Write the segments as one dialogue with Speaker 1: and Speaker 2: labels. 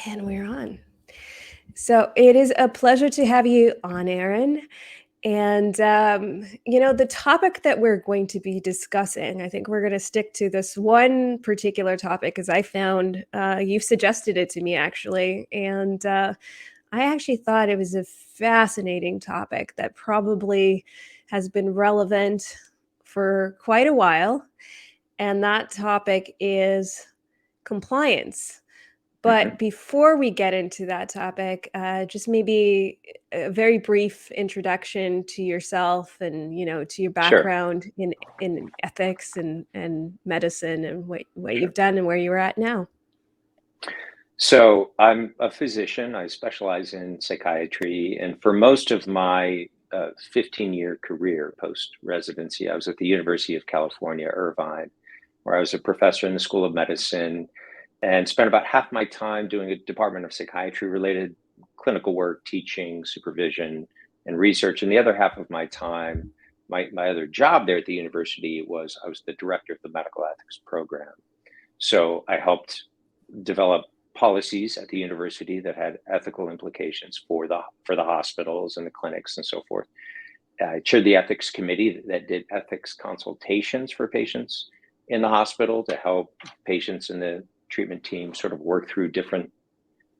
Speaker 1: And we're on. So it is a pleasure to have you on, Aaron. And, the topic that we're going to be discussing, I think we're going to stick to this one particular topic because I found you've suggested it to me actually. And I actually thought it was a fascinating topic that probably has been relevant for quite a while. And that topic is compliance.
Speaker 2: Hmm.
Speaker 1: But before we get into that topic, just maybe a very brief introduction to yourself and to your
Speaker 2: Sure,
Speaker 1: background in ethics and medicine and what
Speaker 2: sure.
Speaker 1: you've done and where you're at now.
Speaker 2: So I'm a physician. I specialize in psychiatry, and for most of my 15-year career post residency, I was at the University of California, Irvine, where I was a professor in the School of Medicine, and spent about half my time doing a Department of Psychiatry related clinical work, teaching, supervision, and research. And the other half of my time, my other job there at the university was I was the director of the medical ethics program. So I helped develop policies at the university that had ethical implications for the hospitals and the clinics and so forth. I chaired the ethics committee that did ethics consultations for patients in the hospital to help patients in the treatment team sort of work through different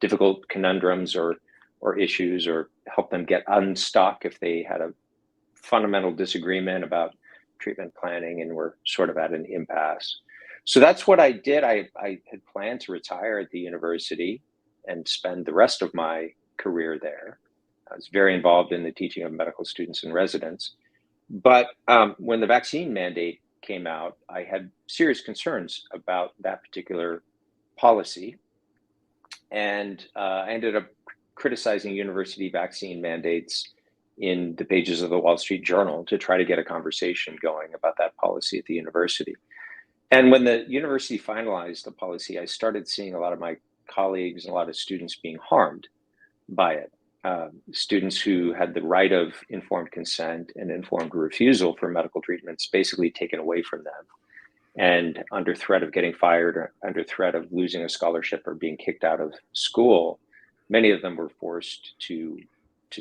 Speaker 2: difficult conundrums or issues, or help them get unstuck if they had a fundamental disagreement about treatment planning and were sort of at an impasse. So that's what I did. I had planned to retire at the university and spend the rest of my career there. I was very involved in the teaching of medical students and residents. But when the vaccine mandate came out, I had serious concerns about that particular policy. And I ended up criticizing university vaccine mandates in the pages of the Wall Street Journal to try to get a conversation going about that policy at the university. And when the university finalized the policy, I started seeing a lot of my colleagues and a lot of students being harmed by it. Students who had the right of informed consent and informed refusal for medical treatments basically taken away from them, and under threat of getting fired or under threat of losing a scholarship or being kicked out of school, many of them were forced to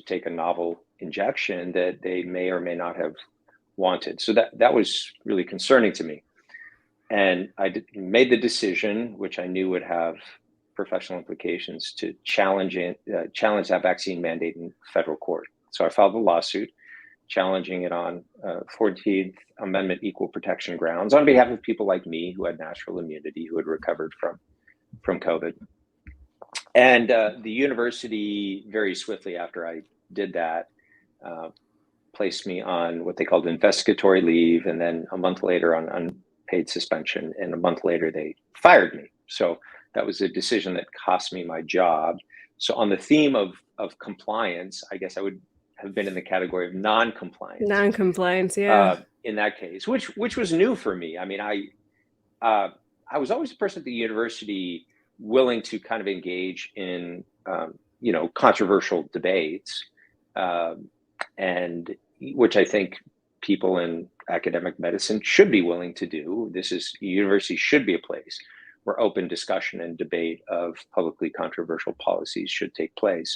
Speaker 2: take a novel injection that they may or may not have wanted. So that was really concerning to me. And made the decision, which I knew would have professional implications, to challenge that vaccine mandate in federal court. So I filed a lawsuit challenging it on 14th Amendment equal protection grounds on behalf of people like me who had natural immunity, who had recovered from COVID. And the university, very swiftly after I did that, uh, placed me on what they called investigatory leave, and then a month later on unpaid suspension, and a month later they fired me. So that was a decision that cost me my job. So on the theme of compliance, I guess I would have been in the category of non-compliance
Speaker 1: Non-compliance, yeah.
Speaker 2: in that case, which was new for me. I mean, uh, I was always a person at the university willing to kind of engage in controversial debates, um, and which I think people in academic medicine should be willing to do. University should be a place where open discussion and debate of publicly controversial policies should take place.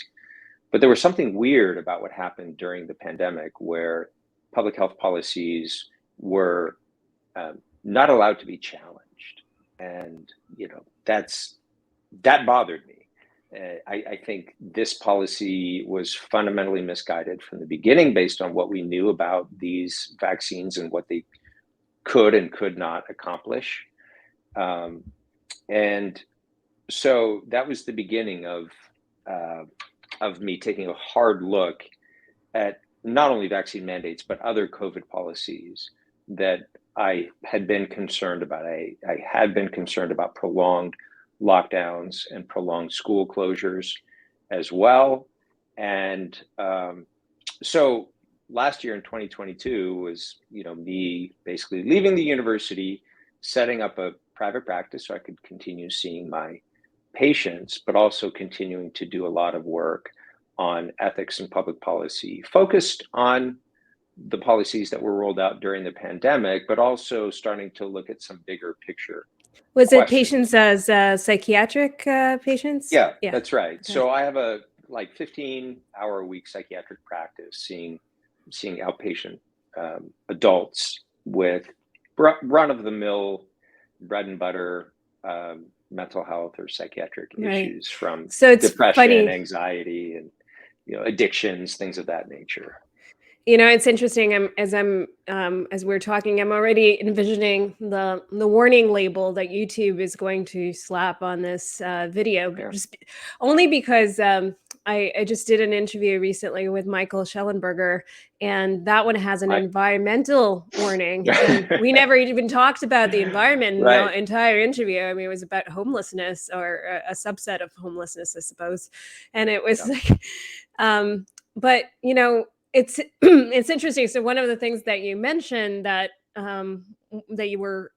Speaker 2: But there was something weird about what happened during the pandemic, where public health policies were not allowed to be challenged, and that bothered me. I think this policy was fundamentally misguided from the beginning, based on what we knew about these vaccines and what they could and could not accomplish. Um, and so that was the beginning uh, of me taking a hard look at not only vaccine mandates, but other COVID policies that I had been concerned about. I had been concerned about prolonged lockdowns and prolonged school closures as well. And so last year in 2022 was, me basically leaving the university, setting up a private practice so I could continue seeing my patients, but also continuing to do a lot of work on ethics and public policy, focused on the policies that were rolled out during the pandemic, but also starting to look at some bigger picture
Speaker 1: Was it patients
Speaker 2: questions.
Speaker 1: as psychiatric patients?
Speaker 2: Yeah,
Speaker 1: Yeah.
Speaker 2: that's right.
Speaker 1: Okay.
Speaker 2: So I have a like 15-hour a week psychiatric practice, seeing outpatient adults with run of the mill, bread and butter mental health or psychiatric
Speaker 1: Right.
Speaker 2: issues, from
Speaker 1: So it's
Speaker 2: depression,
Speaker 1: funny.
Speaker 2: angsieity, and addictions, things of that nature.
Speaker 1: It's interesting. As we're talking, I'm already envisioning the warning label that YouTube is going to slap on this video, but
Speaker 2: Yeah.
Speaker 1: just only because I just did an interview recently with Michael Schellenberger, and that one has an
Speaker 2: I
Speaker 1: environmental warning, and we never even talked about the environment in the
Speaker 2: right.
Speaker 1: entire interview. I mean, it was about homelessness, or a subset of homelessness, I suppose, and it was
Speaker 2: Yeah.
Speaker 1: like, um, but it's it's interesting. So one of the things that you mentioned that you were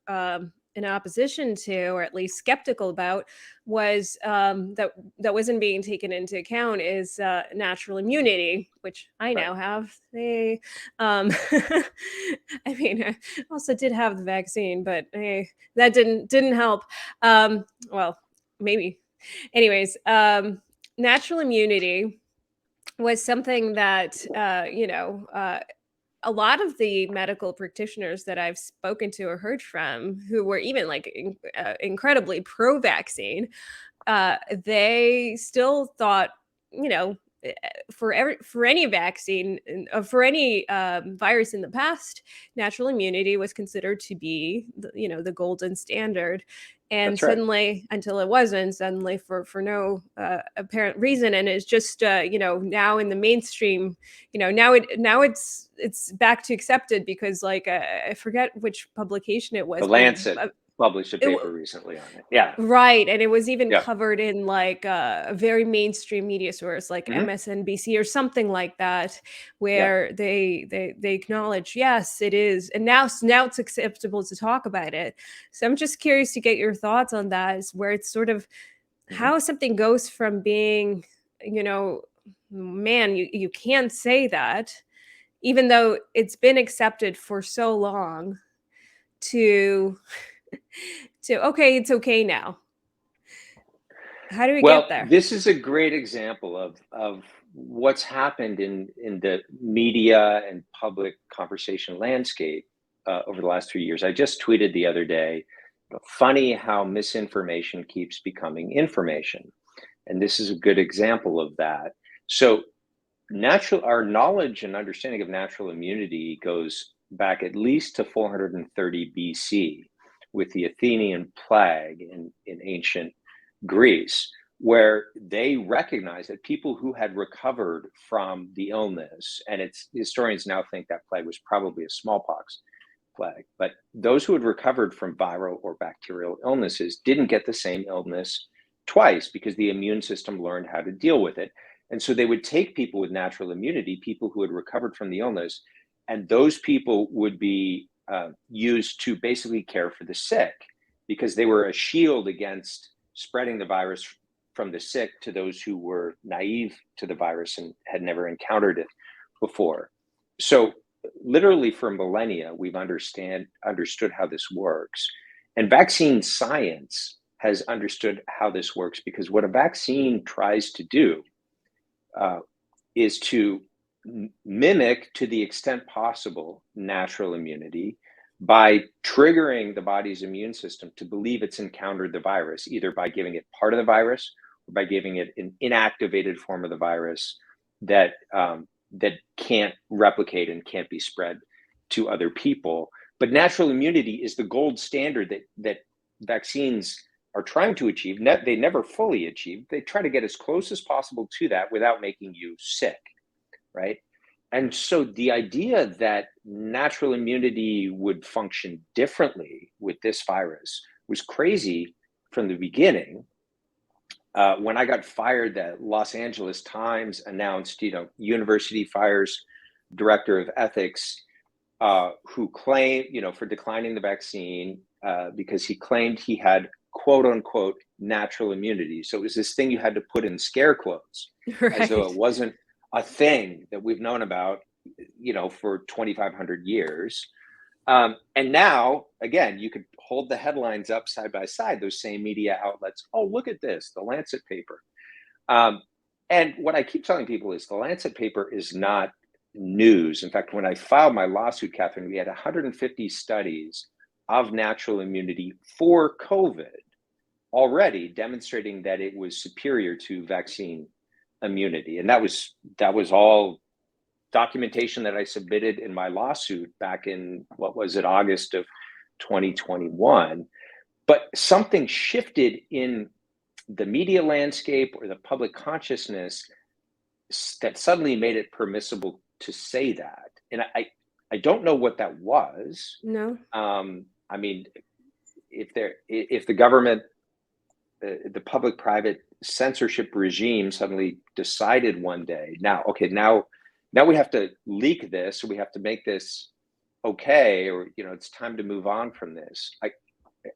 Speaker 1: in opposition to, or at least skeptical about, was that wasn't being taken into account is natural immunity, which I
Speaker 2: Right.
Speaker 1: now have. I mean, I also did have the vaccine, but that didn't help. Well, maybe. Anyways, natural immunity was something that a lot of the medical practitioners that I've spoken to or heard from, who were even like incredibly pro-vaccine, they still thought, you know, eh, for any vaccine, for any virus in the past, natural immunity was considered to be the golden standard. And
Speaker 2: That's right.
Speaker 1: suddenly, until it wasn't, suddenly for no apparent reason, and it's just now in the mainstream, now it's back to accepted, because like I forget which publication it
Speaker 2: The
Speaker 1: was, but
Speaker 2: Lancet published a
Speaker 1: it
Speaker 2: paper recently on it. Yeah.
Speaker 1: right, and it was even
Speaker 2: Yeah.
Speaker 1: covered in like a very mainstream media source like
Speaker 2: Hmm.
Speaker 1: MSNBC or something like that,
Speaker 2: Yeah.
Speaker 1: where they acknowledge, yes, it is, and now it's acceptable to talk about it. So I'm just curious to get your thoughts on that, is where it's sort of
Speaker 2: Hmm.
Speaker 1: how something goes from being, you know, man, you can't say that, even though it's been accepted for so long, to to okay, it's okay now. How do we get
Speaker 2: Well,
Speaker 1: there?
Speaker 2: this is a great example of what's happened in the media and public conversation landscape over the last 3 years. I just tweeted the other day, funny how misinformation keeps becoming information. And this is a good example of that. So our knowledge and understanding of natural immunity goes back at least to 430 BC with the Athenian plague in ancient Greece, where they recognized that people who had recovered from the illness, and historians now think that plague was probably a smallpox plague, but those who had recovered from viral or bacterial illnesses didn't get the same illness twice because the immune system learned how to deal with it. And so they would take people with natural immunity, people who had recovered from the illness, and those people would be used to basically care for the sick because they were a shield against spreading the virus from the sick to those who were naive to the virus and had never encountered it before. So literally for millennia, we've understood how this works. And vaccine science has understood how this works because what a vaccine tries to do uh, is to mimic, to the extent possible, natural immunity by triggering the body's immune system to believe it's encountered the virus, either by giving it part of the virus or by giving it an inactivated form of the virus that can't replicate and can't be spread to other people. But natural immunity is the gold standard that vaccines are trying to achieve. They never fully achieve. They try to get as close as possible to that without making you sick, right? And so the idea that natural immunity would function differently with this virus was crazy from the beginning. When I got fired, the Los Angeles Times announced, university fires director of ethics who claimed, for declining the vaccine because he claimed he had quote unquote natural immunity. So it was this thing you had to put in scare quotes as though it
Speaker 1: Right.
Speaker 2: wasn't a thing that we've known about, for 2,500 years. And now, again, you could hold the headlines up side by side, those same media outlets. Oh, look at this, the Lancet paper. Um, and what I keep telling people is the Lancet paper is not news. In fact, when I filed my lawsuit, Catherine, we had 150 studies of natural immunity for COVID already demonstrating that it was superior to vaccine immunity. And that was all documentation that I submitted in my lawsuit back in, what was it, August of 2021. But something shifted in the media landscape or the public consciousness that suddenly made it permissible to say that. And I don't know what that was.
Speaker 1: No.
Speaker 2: I mean, if the government, the public-private censorship regime suddenly decided one day, now we have to leak this, or we have to make this okay, or it's time to move on from this.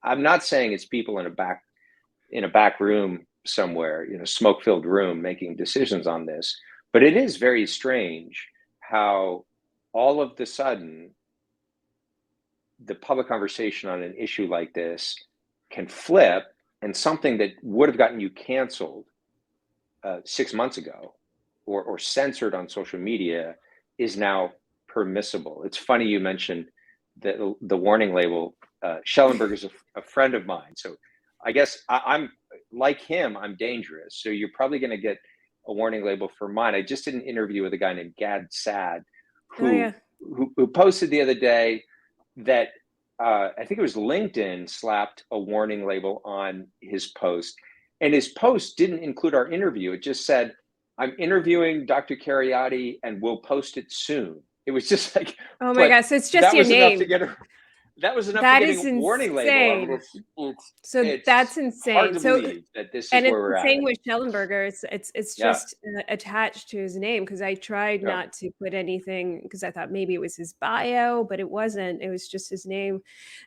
Speaker 2: I'm not saying it's people in a back room somewhere, smoke-filled room, making decisions on this, but it is very strange how all of the sudden the public conversation on an issue like this can flip, and something that would have gotten you canceled 6 months ago or censored on social media is now permissible. It's funny you mentioned the warning label. Schellenberg is a friend of mine, so I guess I'm like him. I'm dangerous, so you're probably going to get a warning label for mine. I just did an interview with a guy named Gad Sad, who posted the other day that I think it was LinkedIn slapped a warning label on his post, and his post didn't include our interview. It just said, "I'm interviewing Dr. Kheriaty, and we'll post it soon." It was just like,
Speaker 1: oh my gosh, so it's just
Speaker 2: that
Speaker 1: your
Speaker 2: was enough
Speaker 1: name.
Speaker 2: to get a that was enough
Speaker 1: That
Speaker 2: to
Speaker 1: is
Speaker 2: getting a warning
Speaker 1: insane.
Speaker 2: label.
Speaker 1: So
Speaker 2: It's
Speaker 1: that's insane.
Speaker 2: hard to believe that this is
Speaker 1: and it's
Speaker 2: where we're
Speaker 1: the
Speaker 2: at.
Speaker 1: same with Schellenberger. It's
Speaker 2: Yeah.
Speaker 1: just attached to his name, because I tried
Speaker 2: Yeah.
Speaker 1: not to put anything, because I thought maybe it was his bio, but it wasn't. It was just his name.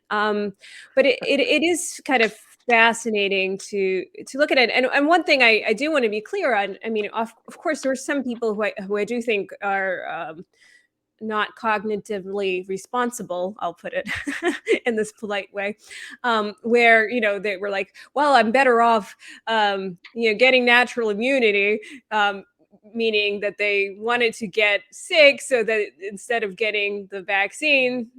Speaker 1: But it is kind of fascinating to look at it. And one thing I do want to be clear on. I mean, of course, there are some people who I do think are not cognitively responsible, I'll put it in this polite way, where, they were like, well, I'm better off, getting natural immunity, meaning that they wanted to get sick so that instead of getting the vaccine,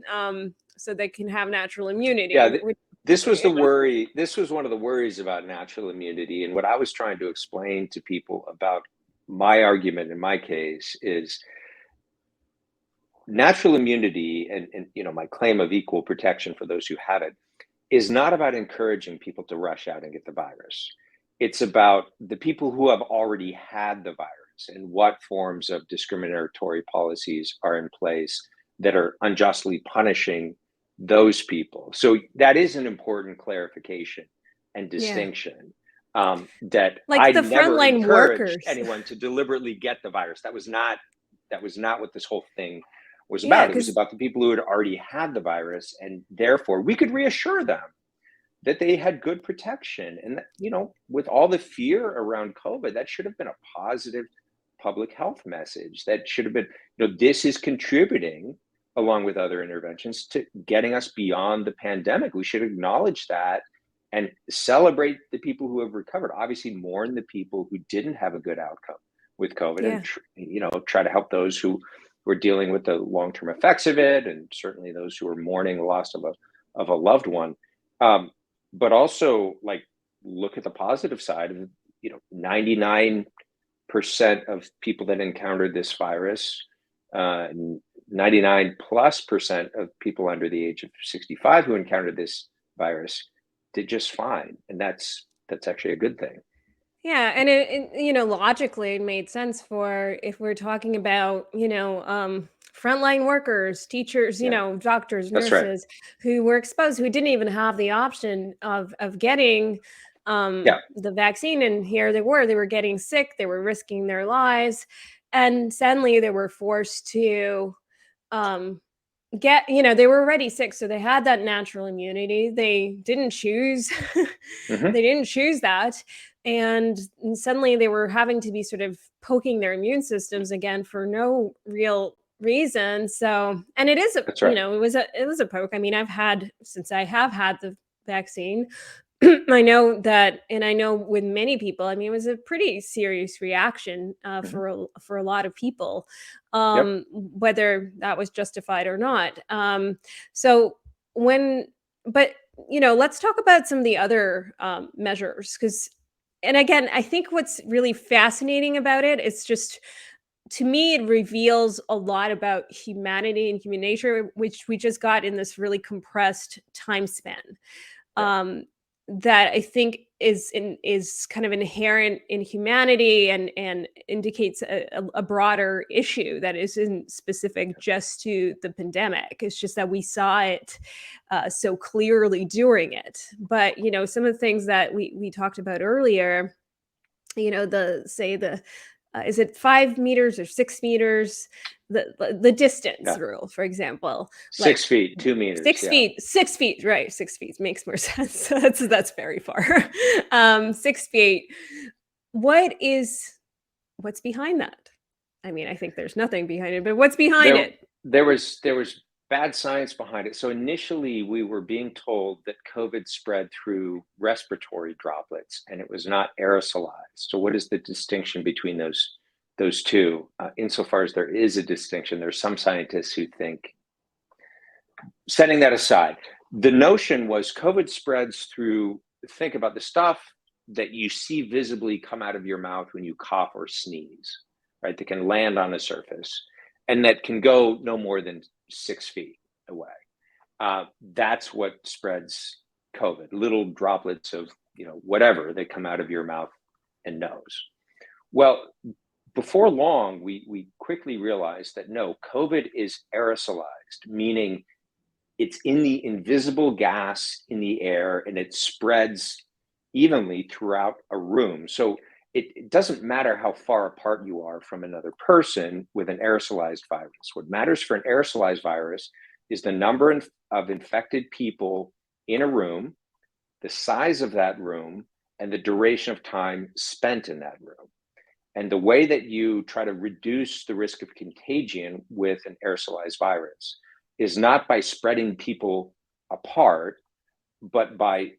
Speaker 1: so they can have natural immunity.
Speaker 2: Yeah, this was the worry. This was one of the worries about natural immunity. And what I was trying to explain to people about my argument in my case is natural immunity and my claim of equal protection for those who have it is not about encouraging people to rush out and get the virus. It's about the people who have already had the virus and what forms of discriminatory policies are in place that are unjustly punishing those people. So that is an important clarification and distinction. That
Speaker 1: like
Speaker 2: I
Speaker 1: the
Speaker 2: never
Speaker 1: frontline
Speaker 2: encouraged
Speaker 1: workers.
Speaker 2: anyone to deliberately get the virus. That was not what this whole thing was
Speaker 1: Yeah,
Speaker 2: about. It was about the people who had already had the virus, and therefore we could reassure them that they had good protection. And that, with all the fear around COVID, that should have been a positive public health message. That should have been, this is contributing, along with other interventions, to getting us beyond the pandemic. We should acknowledge that and celebrate the people who have recovered. Obviously, mourn the people who didn't have a good outcome with COVID, and try to help those who were dealing with the long-term effects of it, and certainly those who are mourning the loss of a loved one. But also, look at the positive side of 99% of people that encountered this virus, 99+% of people under the age of 65 who encountered this virus did just fine, and that's actually a good thing.
Speaker 1: Yeah, and it logically it made sense for, if we're talking about, frontline workers, teachers, doctors,
Speaker 2: That's right.
Speaker 1: nurses, who were exposed, who didn't even have the option of getting
Speaker 2: Yeah.
Speaker 1: the vaccine, and here they were getting sick, they were risking their lives, and suddenly they were forced to um, they were already sick, so they had that natural immunity. They didn't choose
Speaker 2: Mm-hmm.
Speaker 1: they didn't choose that, and suddenly they were having to be sort of poking their immune systems again for no real reason. So, and it is a,
Speaker 2: That's right.
Speaker 1: it was a poke. I mean, since I have had the vaccine, I know that, and I know with many people, I mean, it was a pretty serious reaction
Speaker 2: Mhm.
Speaker 1: for a lot of people,
Speaker 2: Yep.
Speaker 1: whether that was justified or not. So when, but let's talk about some of the other measures, because, and again, I think what's really fascinating about it, it's just, to me, it reveals a lot about humanity and human nature, which we just got in this really compressed time span.
Speaker 2: Yeah.
Speaker 1: um, that I think is kind of inherent in humanity, and indicates a broader issue that isn't specific just to the pandemic. It's just that we saw it so clearly during it. But some of the things that we talked about earlier, the is it 5 meters or 6 meters, the distance
Speaker 2: Yeah.
Speaker 1: rule, for example, like
Speaker 2: 6 feet, 2 meters.
Speaker 1: six
Speaker 2: Yeah.
Speaker 1: feet 6 feet, right? 6 feet makes more sense. That's very far. 6 feet. What's behind that? I mean, I think there's nothing behind it, but what's behind
Speaker 2: There,
Speaker 1: it?
Speaker 2: there was bad science behind it. So initially, we were being told that COVID spread through respiratory droplets, and it was not aerosolized. So, what is the distinction between those two? Insofar as there is a distinction, there's some scientists who think, setting that aside, the notion was COVID spreads through. Think about the stuff that you see visibly come out of your mouth when you cough or sneeze, right? That can land on a surface and that can go no more than 6 feet away. That's what spreads COVID. Little droplets of whatever that come out of your mouth and nose. Well, before long, we quickly realized that no, COVID is aerosolized, meaning it's in the invisible gas in the air and it spreads evenly throughout a room. So it doesn't matter how far apart you are from another person with an aerosolized virus. What matters for an aerosolized virus is the number of infected people in a room, the size of that room, and the duration of time spent in that room. And the way that you try to reduce the risk of contagion with an aerosolized virus is not by spreading people apart, but by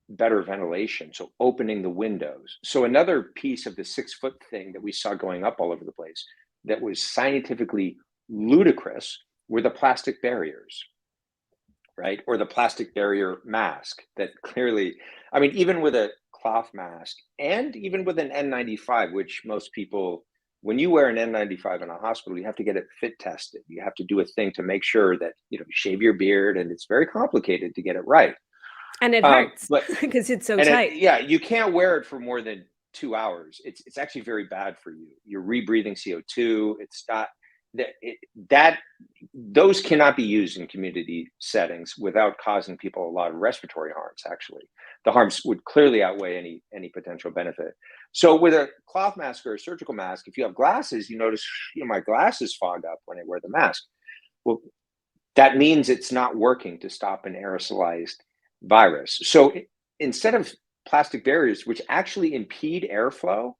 Speaker 2: better ventilation. So opening the windows. So another piece of the 6 foot thing that we saw going up all over the place that was scientifically ludicrous were the plastic barriers, right? Or the plastic barrier mask that clearly, I mean, even with a cloth mask and even with an N95, which most people, when you wear an N95 in a hospital, you have to get it fit tested. You have to do a thing to make sure that, shave your beard, and it's very complicated to get it right.
Speaker 1: And it hurts
Speaker 2: But,
Speaker 1: because it's so
Speaker 2: and
Speaker 1: tight.
Speaker 2: yeah, you can't wear it for more than 2 hours. It's actually very bad for you. You're rebreathing CO2. It's not that those cannot be used in community settings without causing people a lot of respiratory harms. Actually, the harms would clearly outweigh any potential benefit. So with a cloth mask or a surgical mask, if you have glasses, you notice my glasses fog up when I wear the mask. Well, that means it's not working to stop an aerosolized virus. So instead of plastic barriers, which actually impede airflow,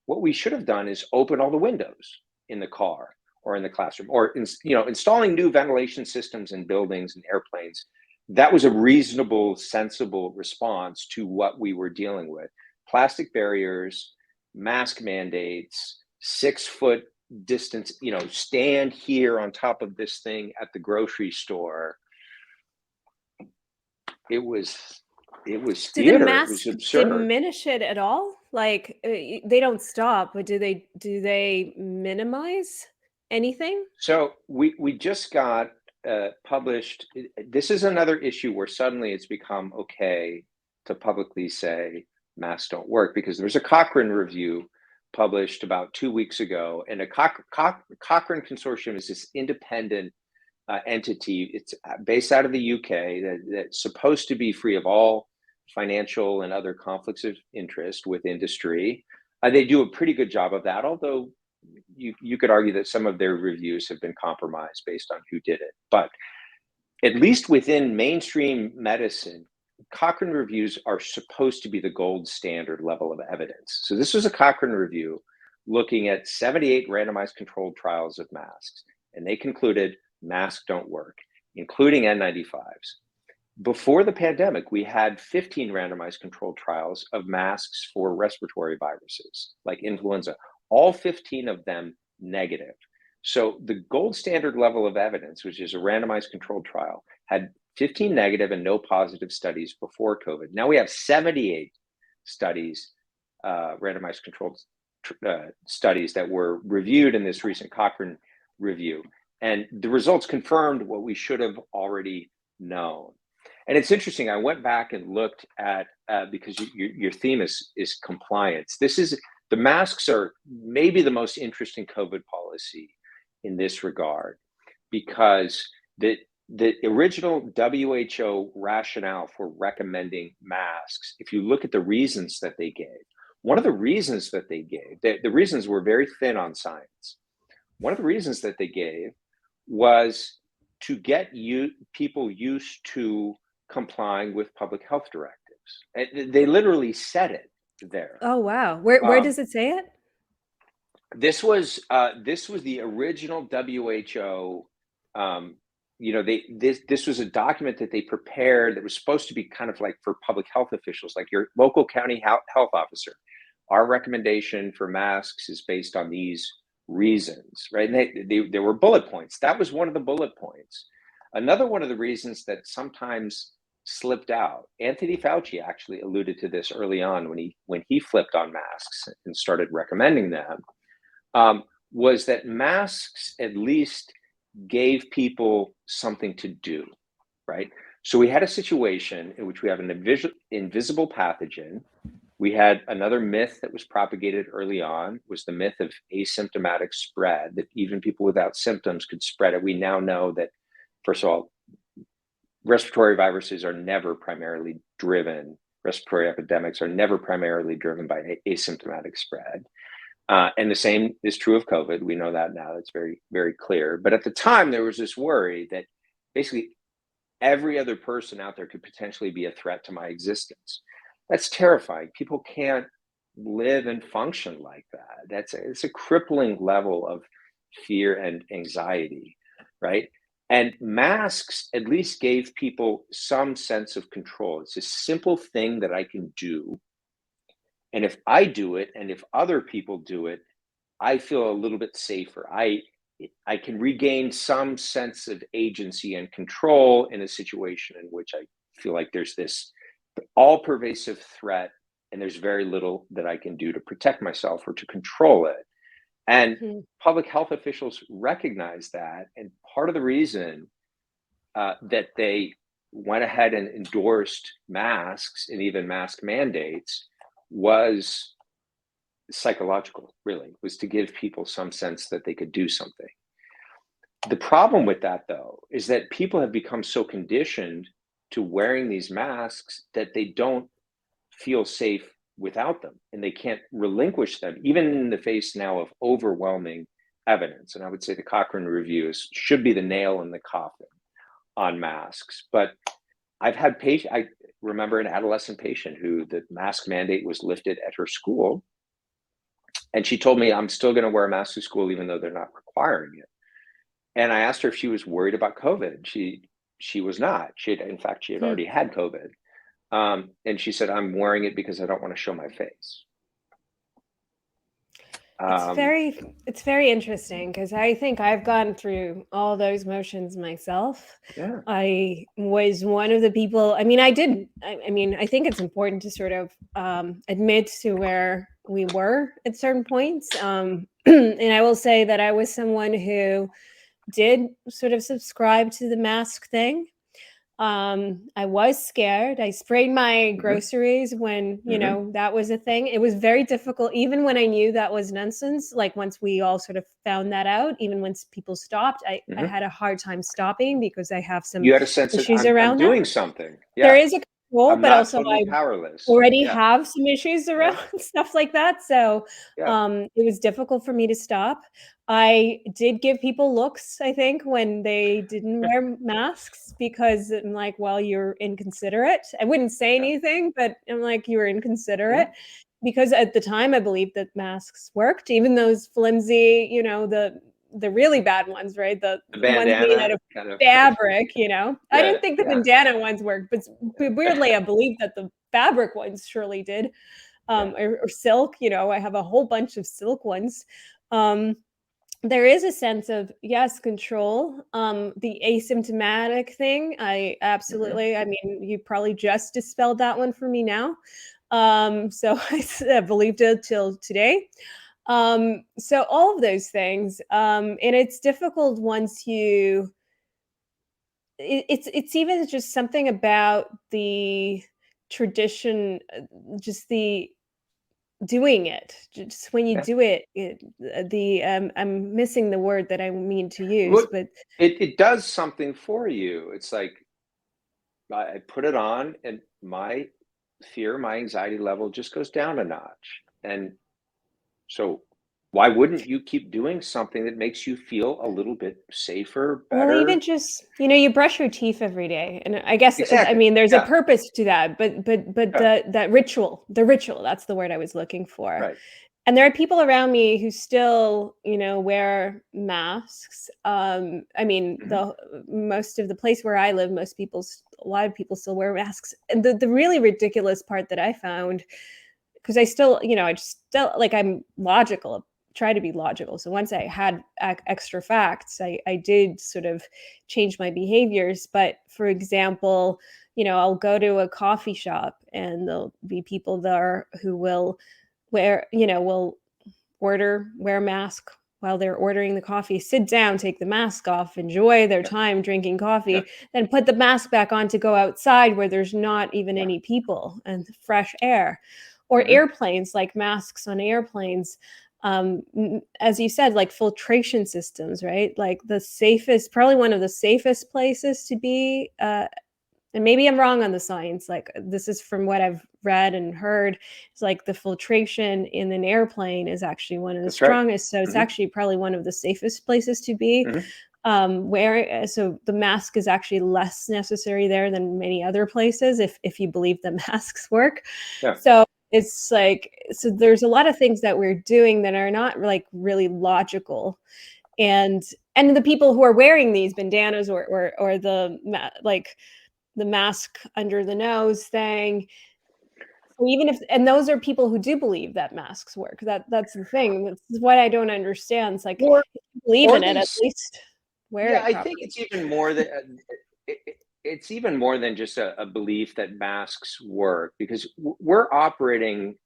Speaker 2: what we should have done is open all the windows in the car or in the classroom, or installing new ventilation systems in buildings and airplanes. That was a reasonable, sensible response to what we were dealing with. Plastic barriers, mask mandates, 6 foot distance, stand here on top of this thing at the grocery store. It was
Speaker 1: Do the
Speaker 2: theater. It was
Speaker 1: masks
Speaker 2: absurd.
Speaker 1: diminish it at all? Like, they don't stop, but do they minimize anything?
Speaker 2: So we just got published. This is another issue where suddenly it's become okay to publicly say masks don't work, because there was a Cochrane review published about 2 weeks ago, and a Cochrane consortium is this independent entity. It's based out of the UK that's supposed to be free of all financial and other conflicts of interest with industry. They do a pretty good job of that, although you could argue that some of their reviews have been compromised based on who did it. But at least within mainstream medicine, Cochrane reviews are supposed to be the gold standard level of evidence. So this was a Cochrane review looking at 78 randomized controlled trials of masks. and they concluded masks don't work, including N95s. Before the pandemic, we had 15 randomized controlled trials of masks for respiratory viruses like influenza, all 15 of them negative. So the gold standard level of evidence, which is a randomized controlled trial, had 15 negative and no positive studies before COVID. Now we have 78 studies, randomized controlled studies that were reviewed in this recent Cochrane review. And the results confirmed what we should have already known. And it's interesting, I went back and looked at, because your theme is compliance. The masks are maybe the most interesting COVID policy in this regard, because the original WHO rationale for recommending masks, if you look at the reasons that they gave, one of the reasons that they gave, the reasons were very thin on science. One of the reasons that they gave was to get people used to complying with public health directives. And they literally said it there.
Speaker 1: Oh, wow. Where does it say it?
Speaker 2: This was the original WHO. This was a document that they prepared that was supposed to be kind of like for public health officials, like your local county health officer. Our recommendation for masks is based on these reasons, right? And there were bullet points. That was one of the bullet points. Another one of the reasons that sometimes slipped out, Anthony Fauci actually alluded to this early on when he flipped on masks and started recommending them, was that masks at least gave people something to do, right? So we had a situation in which we have an invisible pathogen. We had another myth that was propagated early on, was the myth of asymptomatic spread, that even people without symptoms could spread it. We now know that, first of all, respiratory viruses are never primarily driven, respiratory epidemics are never primarily driven by asymptomatic spread. And the same is true of COVID. We know that now. It's very, very clear. But at the time, there was this worry that basically every other person out there could potentially be a threat to my existence. That's terrifying. People can't live and function like that. It's a crippling level of fear and anxiety, right? And masks at least gave people some sense of control. It's a simple thing that I can do. And if I do it, and if other people do it, I feel a little bit safer. I can regain some sense of agency and control in a situation in which I feel like there's this all-pervasive threat, and there's very little that I can do to protect myself or to control it. And public health officials recognize that. And part of the reason that they went ahead and endorsed masks and even mask mandates was psychological, really, was to give people some sense that they could do something. The problem with that, though, is that people have become so conditioned to wearing these masks that they don't feel safe without them, and they can't relinquish them, even in the face now of overwhelming evidence. And I would say the Cochrane reviews should be the nail in the coffin on masks. But I've had I remember an adolescent patient who the mask mandate was lifted at her school, and she told me, I'm still going to wear a mask to school even though they're not requiring it. And I asked her if she was worried about COVID. She was not. In fact, she had already had COVID. And she said, I'm wearing it because I don't want to show my face.
Speaker 1: It's very interesting, because I think I've gone through all those motions myself.
Speaker 2: Yeah.
Speaker 1: I was one of the people, I think it's important to sort of admit to where we were at certain points. And I will say that I was someone who did sort of subscribe to the mask thing. I was scared. I sprayed my groceries when, that was a thing. It was very difficult, even when I knew that was nonsense. Like once we all sort of found that out, even once people stopped, I had a hard time stopping because I have some
Speaker 2: you had a sense
Speaker 1: issues
Speaker 2: that
Speaker 1: around
Speaker 2: I'm doing something. Yeah.
Speaker 1: There is a control, but also
Speaker 2: totally
Speaker 1: I
Speaker 2: powerless.
Speaker 1: already have some issues around stuff like that. So it was difficult for me to stop. I did give people looks, I think, when they didn't wear masks, because I'm like, well, you're inconsiderate. I wouldn't say anything, but I'm like, you were inconsiderate. Because at the time I believed that masks worked, even those flimsy, the really bad ones, right? The ones made out
Speaker 2: bandana
Speaker 1: of
Speaker 2: kind of.
Speaker 1: fabric, you know. I
Speaker 2: Yeah,
Speaker 1: didn't think the
Speaker 2: yeah,
Speaker 1: bandana ones worked, but weirdly, I believe that the fabric ones surely did,
Speaker 2: yeah.
Speaker 1: or silk. You know, I have a whole bunch of silk ones. Um, there is a sense of, yes, control. The asymptomatic thing, I
Speaker 2: Hmm.
Speaker 1: absolutely, I mean, you probably just dispelled that one for me now. So I believed it till today. So all of those things, and it's difficult once you, it's even just something about the tradition, just the doing it. Just when you
Speaker 2: Yeah.
Speaker 1: do it, the I'm missing the word that I mean to use,
Speaker 2: Well,
Speaker 1: but
Speaker 2: it does something for you. It's like I put it on, and my fear, my anxiety level just goes down a notch. And so, why wouldn't you keep doing something that makes you feel a little bit safer,
Speaker 1: well, even
Speaker 2: better?
Speaker 1: just, you brush your teeth every day, and I guess, I
Speaker 2: Exactly.
Speaker 1: mean, there's a
Speaker 2: Yeah.
Speaker 1: purpose to that, but
Speaker 2: Yeah.
Speaker 1: that ritual, the ritual, that's the word I was looking for.
Speaker 2: Right.
Speaker 1: And there are people around me who still, wear masks. I mean,
Speaker 2: Hmm.
Speaker 1: the most of the place where I live, a lot of people still wear masks. And the really ridiculous part that I found, because I still, I just still, like, I'm logical, try to be logical. So once I had extra facts, I did sort of change my behaviors. But for example, I'll go to a coffee shop and there'll be people there who will will wear a mask while they're ordering the coffee, sit down, take the mask off, enjoy their
Speaker 2: Yeah.
Speaker 1: time drinking
Speaker 2: Yeah.
Speaker 1: coffee, then put the mask back on to go outside where there's not even
Speaker 2: Yeah.
Speaker 1: any people and fresh air. Or
Speaker 2: Hmm.
Speaker 1: airplanes, like masks on airplanes. As you said, like filtration systems, right? Like probably one of the safest places to be, and maybe I'm wrong on the science, like, this is from what I've read and heard. It's like the filtration in an airplane is actually one of the
Speaker 2: That's right.
Speaker 1: strongest, so it's
Speaker 2: Hmm.
Speaker 1: actually probably one of the safest places to be.
Speaker 2: Hmm.
Speaker 1: Where so the mask is actually less necessary there than many other places, if you believe the masks work.
Speaker 2: Yeah.
Speaker 1: So it's like, so there's a lot of things that we're doing that are not like really logical. And the people who are wearing these bandanas, or like the mask under the nose thing. So even if, and those are people who do believe that masks work. That's the thing. That's what I don't understand. It's like,
Speaker 2: Or
Speaker 1: if you believe
Speaker 2: or
Speaker 1: in it,
Speaker 2: they
Speaker 1: at least wear
Speaker 2: Yeah,
Speaker 1: it
Speaker 2: I
Speaker 1: properly.
Speaker 2: think it's even more than it's even more than just a belief that masks work, because we're operating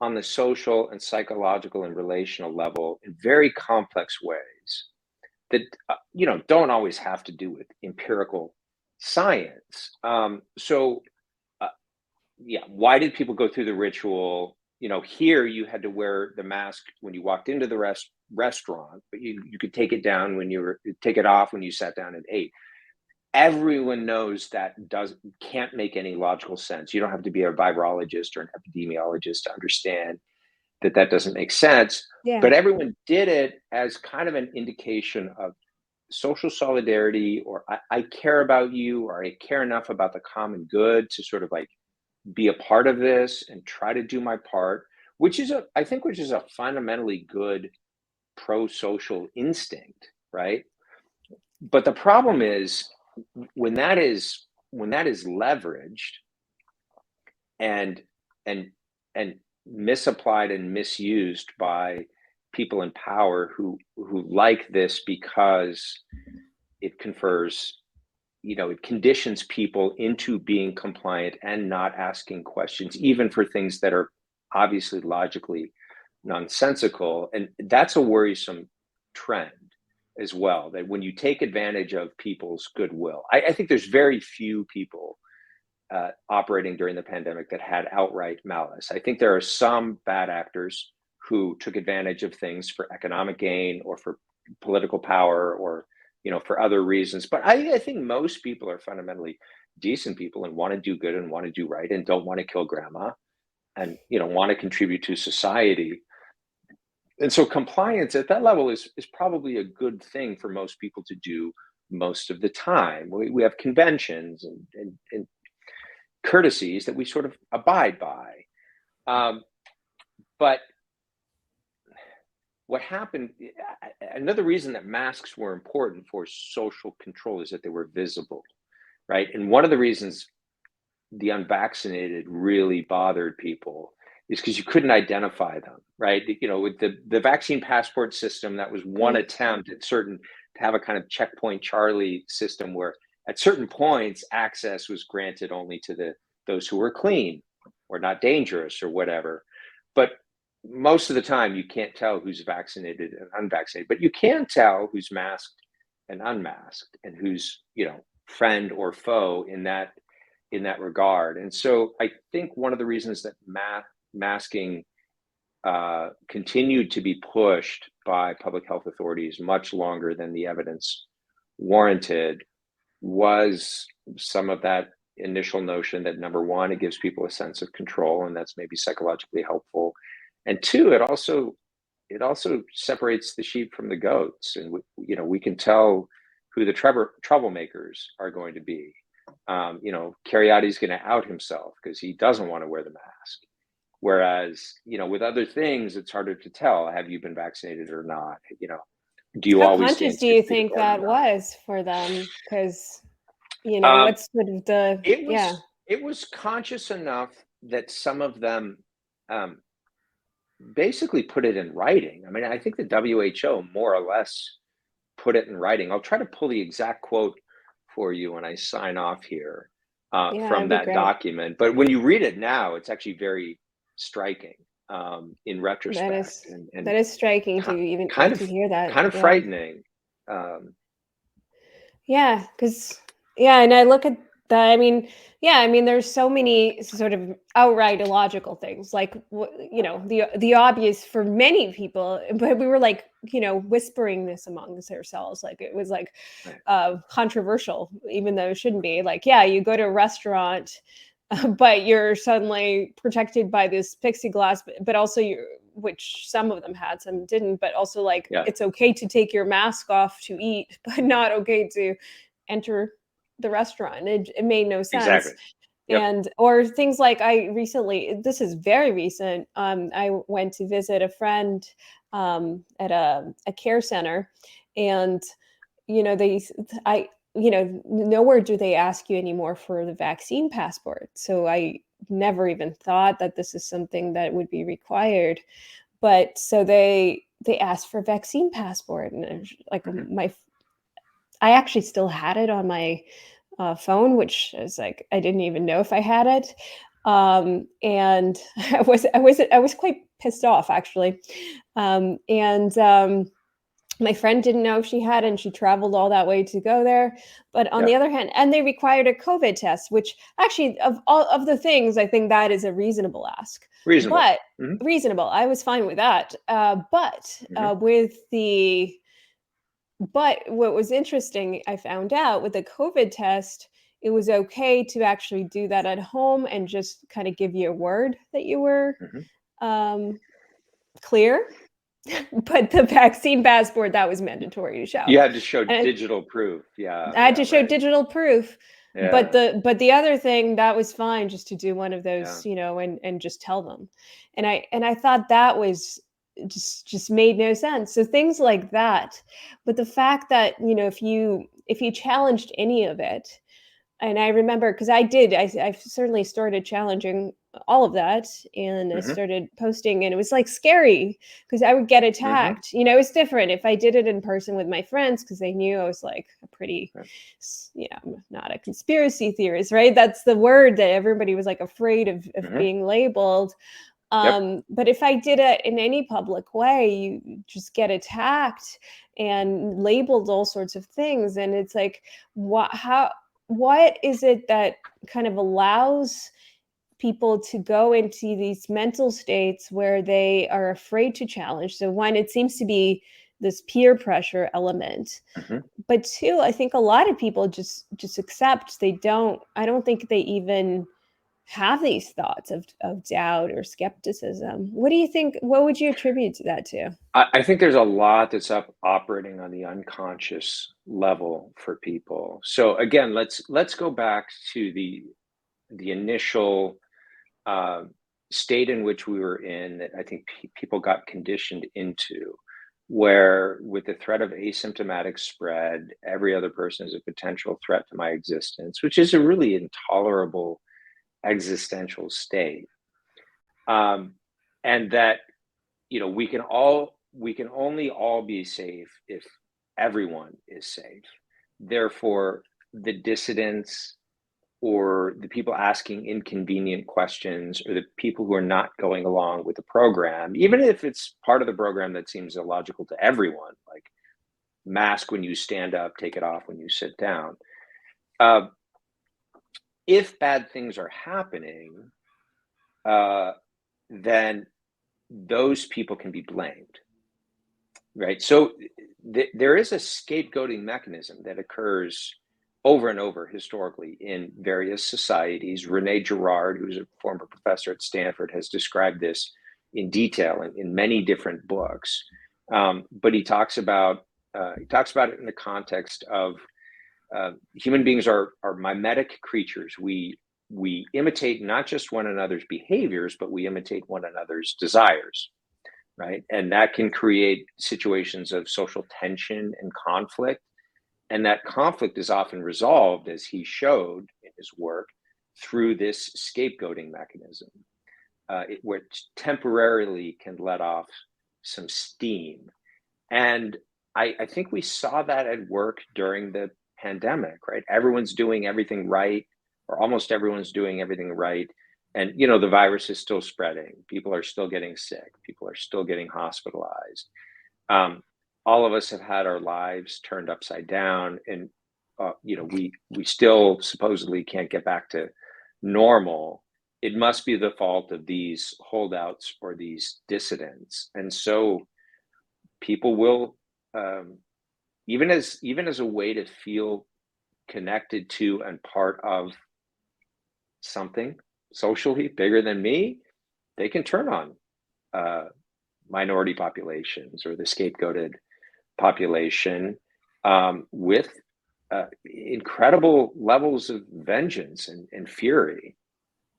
Speaker 2: on the social and psychological and relational level in very complex ways that don't always have to do with empirical science. Uh, yeah, why did people go through the ritual? Here you had to wear the mask when you walked into the restaurant, but you could take it off when you sat down and ate. Everyone knows that can't make any logical sense. You don't have to be a virologist or an epidemiologist to understand that that doesn't make sense.
Speaker 1: Yeah.
Speaker 2: But everyone did it as kind of an indication of social solidarity, or I care about you, or I care enough about the common good to sort of like be a part of this and try to do my part, which is a fundamentally good pro-social instinct, right? But the problem is when that is leveraged and and and misapplied and misused by people in power who like this because it confers, it conditions people into being compliant and not asking questions, even for things that are obviously logically nonsensical. And that's a worrisome trend as well, that when you take advantage of people's goodwill, I think there's very few people operating during the pandemic that had outright malice. I think there are some bad actors who took advantage of things for economic gain or for political power, or for other reasons. But I think most people are fundamentally decent people and want to do good and want to do right and don't want to kill grandma, and want to contribute to society. And so compliance at that level is probably a good thing for most people to do most of the time. We have conventions and courtesies that we sort of abide by. But what happened, another reason that masks were important for social control is that they were visible, right? And one of the reasons the unvaccinated really bothered people is because you couldn't identify them, right? You know, with the vaccine passport system, that was one
Speaker 1: Mm.
Speaker 2: attempt at certain to have a kind of checkpoint Charlie system where at certain points access was granted only to those who were clean or not dangerous or whatever. But most of the time you can't tell who's vaccinated and unvaccinated, but you can tell who's masked and unmasked and who's, you know, friend or foe in that regard. And so I think one of the reasons that masking continued to be pushed by public health authorities much longer than the evidence warranted was some of that initial notion that, number one, it gives people a sense of control, and that's maybe psychologically helpful. And two, it also separates the sheep from the goats, and you know, we can tell who the troublemakers are going to be. You know, Kheriaty is going to out himself because he doesn't want to wear the mask. Whereas, you know, with other things, it's harder to tell. Have you been vaccinated or not? You know, do you
Speaker 1: How
Speaker 2: always
Speaker 1: conscious
Speaker 2: stand
Speaker 1: do you
Speaker 2: 6 feet
Speaker 1: think
Speaker 2: apart or
Speaker 1: that
Speaker 2: not?
Speaker 1: was for them? Because,
Speaker 2: Um,
Speaker 1: what's sort of the,
Speaker 2: it
Speaker 1: yeah,
Speaker 2: was conscious enough that some of them um, basically put it in writing. I mean, I think the WHO more or less put it in writing. I'll try to pull the exact quote for you when I sign off here
Speaker 1: yeah,
Speaker 2: from
Speaker 1: that'd be
Speaker 2: that
Speaker 1: great.
Speaker 2: document. But when you read it now, it's actually very striking in
Speaker 1: That
Speaker 2: retrospect,
Speaker 1: is
Speaker 2: and
Speaker 1: that is striking to
Speaker 2: ki-
Speaker 1: even
Speaker 2: kind
Speaker 1: to
Speaker 2: of
Speaker 1: hear that.
Speaker 2: kind of
Speaker 1: Yeah.
Speaker 2: frightening. Um,
Speaker 1: Yeah, because yeah, and I look at that. I mean, yeah, I mean, there's so many sort of outright illogical things, like the obvious for many people, but we were like, whispering this amongst ourselves, like it was like
Speaker 2: right,
Speaker 1: controversial, even though it shouldn't be. Like, yeah, you go to a restaurant, but you're suddenly protected by this plexiglass, but also you, which some of them had, some didn't, but also like
Speaker 2: yeah,
Speaker 1: it's okay to take your mask off to eat, but not okay to enter the restaurant. It made no
Speaker 2: exactly.
Speaker 1: sense.
Speaker 2: Yep.
Speaker 1: And or things like I recently, this is very recent. I went to visit a friend at a care center, and they I nowhere do they ask you anymore for the vaccine passport. So I never even thought that this is something that would be required. But so they asked for vaccine passport, and like
Speaker 2: Hmm.
Speaker 1: I actually still had it on my phone, which is like I didn't even know if I had it. And I was quite pissed off, actually. And My friend didn't know if she had, and she traveled all that way to go there. But on
Speaker 2: Yeah.
Speaker 1: the other hand, and they required a COVID test, which actually, of all of the things, I think that is a reasonable ask.
Speaker 2: Reasonable.
Speaker 1: But
Speaker 2: Hmm.
Speaker 1: reasonable, I was fine with that. But
Speaker 2: Hmm.
Speaker 1: with the but what was interesting, I found out with the COVID test, it was okay to actually do that at home and just kind of give you a word that you were
Speaker 2: Hmm.
Speaker 1: um, clear. But the vaccine passport, that was mandatory to show.
Speaker 2: You had to show
Speaker 1: And
Speaker 2: digital proof. Yeah.
Speaker 1: I had
Speaker 2: Yeah.
Speaker 1: to show
Speaker 2: Right.
Speaker 1: digital proof. But
Speaker 2: Yeah.
Speaker 1: the other thing, that was fine just to do one of
Speaker 2: Yeah.
Speaker 1: those, and just tell them. And I thought that was just made no sense. So things like that. But the fact that, if you challenged any of it, and I remember, because I certainly started challenging all of that, and I
Speaker 2: Hmm.
Speaker 1: started posting, and it was like scary because I would get
Speaker 2: Hmm.
Speaker 1: attacked. It's different if I did it in person with my friends, because they knew I was like a pretty, I'm not a conspiracy theorist, right? That's the word that everybody was like afraid of
Speaker 2: Hmm.
Speaker 1: being labeled.
Speaker 2: Yep.
Speaker 1: But if I did it in any public way, you just get attacked and labeled all sorts of things. And it's like, what is it that kind of allows people to go into these mental states where they are afraid to challenge? So one, it seems to be this peer pressure element.
Speaker 2: Hmm.
Speaker 1: But two, I think a lot of people just accept. I don't think they even have these thoughts of doubt or skepticism. What do you think? What would you attribute to that to?
Speaker 2: I think there's a lot that's operating on the unconscious level for people. So again, let's go back to the initial uh, state in which we were in that I think people got conditioned into, where with the threat of asymptomatic spread, every other person is a potential threat to my existence, which is a really intolerable existential state. Um, and that, we can only all be safe if everyone is safe. Therefore, the dissidents or the people asking inconvenient questions or the people who are not going along with the program, even if it's part of the program that seems illogical to everyone, like mask when you stand up, take it off when you sit down. Uh, if bad things are happening, then those people can be blamed, right? So there is a scapegoating mechanism that occurs over and over historically in various societies. Rene Girard, who's a former professor at Stanford, has described this in detail in many different books. But he talks about it in the context of human beings are mimetic creatures. We imitate not just one another's behaviors, but we imitate one another's desires, right? And that can create situations of social tension and conflict. And that conflict is often resolved, as he showed in his work, through this scapegoating mechanism, which temporarily can let off some steam. And I think we saw that at work during the pandemic, right? Everyone's doing everything right, or almost everyone's doing everything right. And, the virus is still spreading. People are still getting sick. People are still getting hospitalized. All of us have had our lives turned upside down. And, we still supposedly can't get back to normal. It must be the fault of these holdouts or these dissidents. And so people will, even as a way to feel connected to and part of something socially bigger than me, they can turn on minority populations or the scapegoated population with incredible levels of vengeance and fury,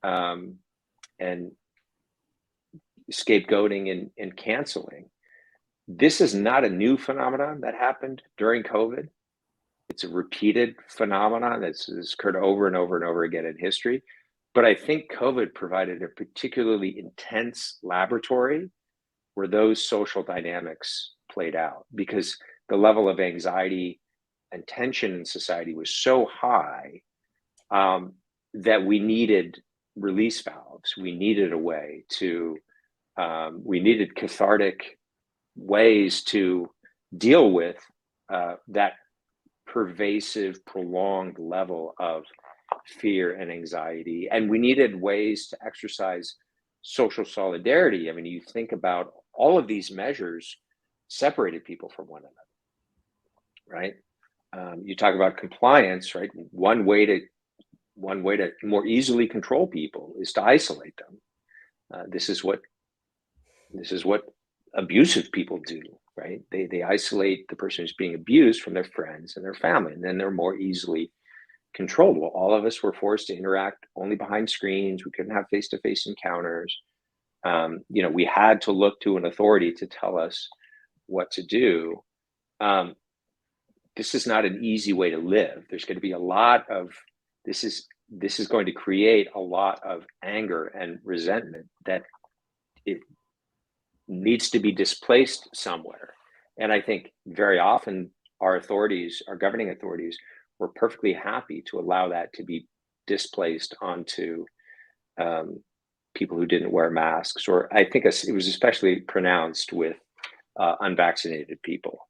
Speaker 2: and scapegoating and canceling. This is not a new phenomenon that happened during COVID. It's a repeated phenomenon that's occurred over and over and over again in history. But I think COVID provided a particularly intense laboratory where those social dynamics played out, because the level of anxiety and tension in society was so high that we needed release valves. We needed a way to, we needed cathartic ways to deal with that pervasive, prolonged level of fear and anxiety. And we needed ways to exercise social solidarity. I mean, you think about all of these measures separated people from one another, right? You talk about compliance, right? One way to more easily control people is to isolate them. This is what abusive people do, right? They isolate the person who's being abused from their friends and their family, and then they're more easily controlled. Well, all of us were forced to interact only behind screens. We couldn't have face-to-face encounters. We had to look to an authority to tell us what to do. This is not an easy way to live. There's going to be a lot of this is going to create a lot of anger and resentment that it needs to be displaced somewhere. And I think very often our governing authorities, were perfectly happy to allow that to be displaced onto people who didn't wear masks. Or I think it was especially pronounced with unvaccinated people.